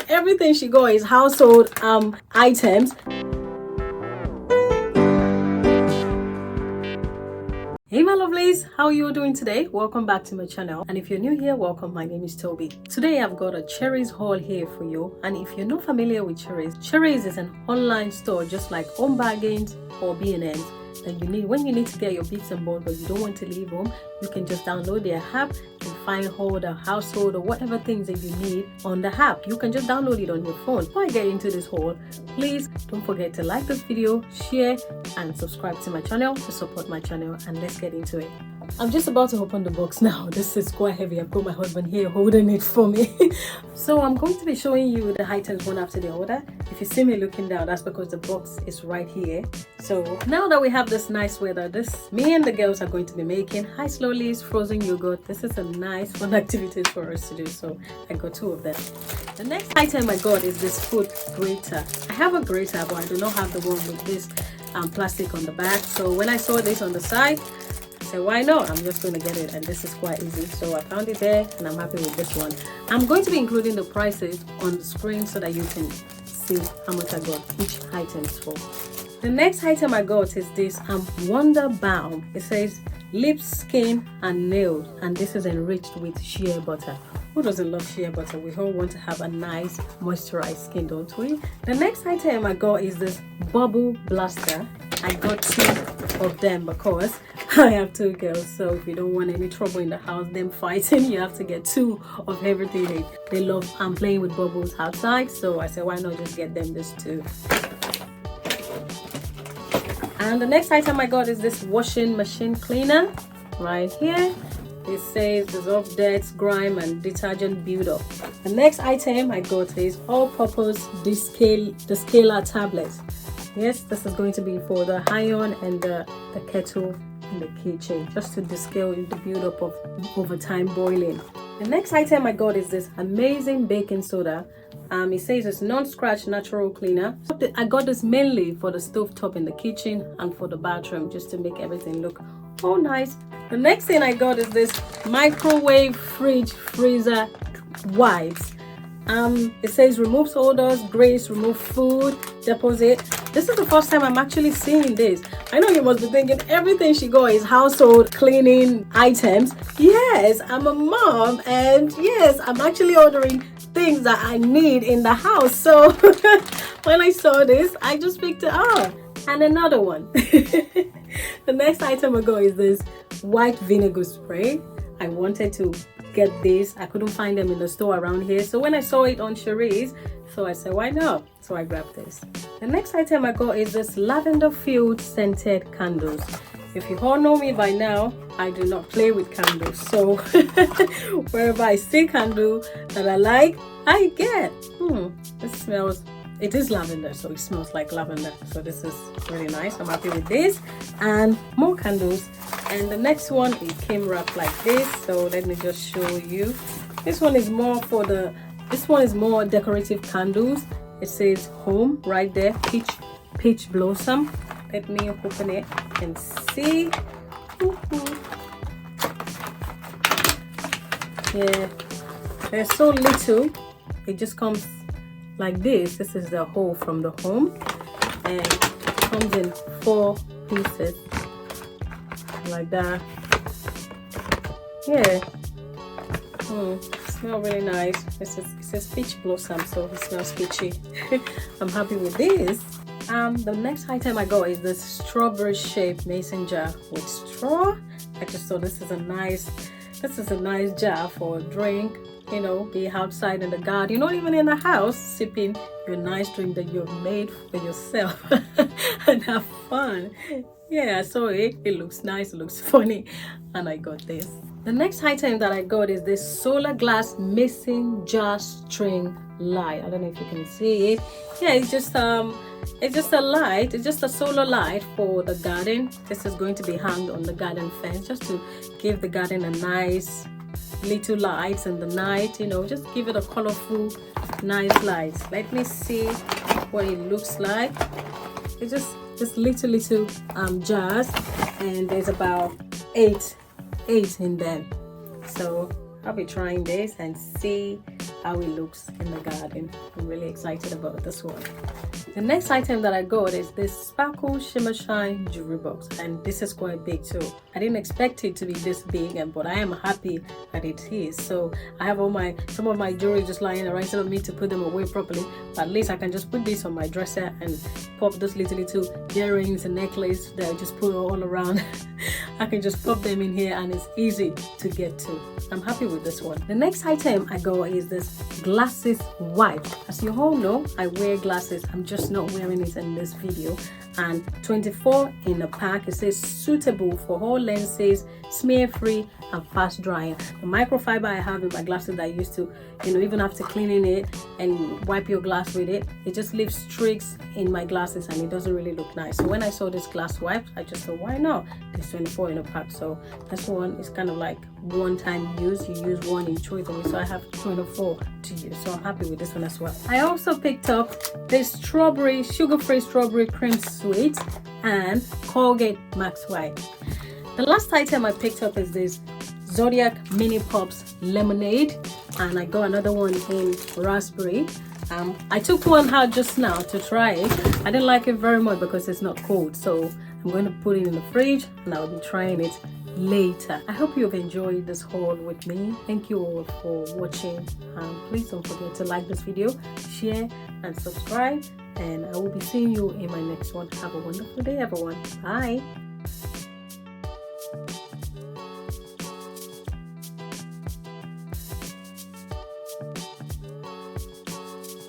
everything she got is household items. Hey my lovelies, how are you doing today? Welcome back to my channel, and if you're new here, welcome. My name is Toby. Today I've got a Cherryz haul here for you, and if you're not familiar with Cherryz is an online store just like Home Bargains or B&M's that you need when you need to get your bits and bobs but you don't want to leave home. You can just download their app and find all the household or whatever things that you need on the app. You can just download it on your phone. Before I get into this haul, please don't forget to like this video, share and subscribe to my channel to support my channel, and let's get into it. I'm just about to open the box now. This is quite heavy. I've got my husband here holding it for me. So I'm going to be showing you the items one after the other. If you see me looking down, that's because the box is right here. So now that we have this nice weather, me and the girls are going to be making high slowlies frozen yogurt. This is a nice fun activity for us to do, so I got 2 of them. The next item I got is this food grater. I have a grater, but I do not have the one with this plastic on the back. So when I saw this on the side, I said, why not? I'm just going to get it, and this is quite easy. So I found it there and I'm happy with this one. I'm going to be including the prices on the screen so that you can see how much I got each item for. The next item I got is this Wonder Balm. It says lips, skin and nails, and this is enriched with shea butter. Who doesn't love shea butter? We all want to have a nice moisturized skin, don't we? The next item I got is this bubble blaster. I got 2 of them because I have 2 girls, so if you don't want any trouble in the house, them fighting, you have to get 2 of everything. They love playing with bubbles outside, so I said why not just get them this too. And the next item I got is this washing machine cleaner right here. It says dissolve dirt, grime and detergent buildup. The next item I got is all-purpose descaler tablet. Yes, this is going to be for the iron and the kettle in the kitchen, just to descale the buildup of over time boiling. The next item I got is this amazing baking soda. It says it's non-scratch natural cleaner. I got this mainly for the stovetop in the kitchen and for the bathroom, just to make everything look all nice. The next thing I got is this microwave fridge freezer wipes. It says removes odors, grease, remove food deposit. This is the first time I'm actually seeing this. I know you must be thinking everything she got is household cleaning items. Yes, I'm a mom, and yes, I'm actually ordering things that I need in the house. So when I saw this, I just picked it up. And another one. The next item I got is this white vinegar spray. I wanted to get this. I couldn't find them in the store around here, so when I saw it on Cherryz, so I said why not, so I grabbed this. The next item I got is this lavender filled scented candles. If you all know me by now, I do not play with candles, so wherever I see candle that I like, I get. This smells, it is lavender, so it smells like lavender, so this is really nice. I'm happy with this. And more candles. And the next one, it came wrapped like this, so let me just show you. This one is more decorative candles. It says home right there, peach blossom. Let me open it and see. Yeah, they're so little. It just comes like this. This is the whole from the home, and it comes in 4 pieces like that. Yeah. Smell really nice. It says peach blossom, so it smells peachy. I'm happy with this. The next item I got is this strawberry shaped mason jar with straw. I just thought this is a nice jar for a drink, you know, be outside in the garden, you're not even in the house, sipping your nice drink that you've made for yourself and have fun. Yeah, I saw it. It looks nice, it looks funny, and I got this. The next item that I got is this solar glass mason jar string light. I don't know if you can see it. Yeah, it's just a light. It's just a solar light for the garden. This is going to be hung on the garden fence, just to give the garden a nice little lights in the night, you know, just give it a colorful nice light. Let me see what it looks like. It's just little jars, and there's about eight in them. So I'll be trying this and see how it looks in the garden. I'm really excited about this one. The next item that I got is this Sparkle Shimmer Shine jewelry box, and this is quite big too. I didn't expect it to be this big, but I am happy that it is. So I have some of my jewelry just lying around instead of me to put them away properly. But at least I can just put this on my dresser and pop those little earrings and necklace that I just put all around. I can just pop them in here and it's easy to get to. I'm happy with this one. The next item I got is this glasses wipe. As you all know, I wear glasses. I'm just not wearing it in this video. And 24 in the pack. It says suitable for all lenses, smear free and fast drying. The microfiber I have in my glasses that I used to, even after cleaning it and wipe your glass with it, it just leaves streaks in my glasses and it doesn't really look nice. So when I saw this glass wipes, I just thought, why not? There's 24 in a pack. So this one is kind of like one-time use. You use one, you throw it away. So I have 24 to use. So I'm happy with this one as well. I also picked up this sugar-free strawberry cream sweet and Colgate Max White. The last item I picked up is this Zodiac Mini Pops Lemonade, and I got another one in raspberry. I took one out just now to try it. I didn't like it very much because it's not cold, so I'm going to put it in the fridge and I'll be trying it later. I hope you've enjoyed this haul with me. Thank you all for watching. Please don't forget to like this video, share and subscribe, and I will be seeing you in my next one. Have a wonderful day, everyone. Bye.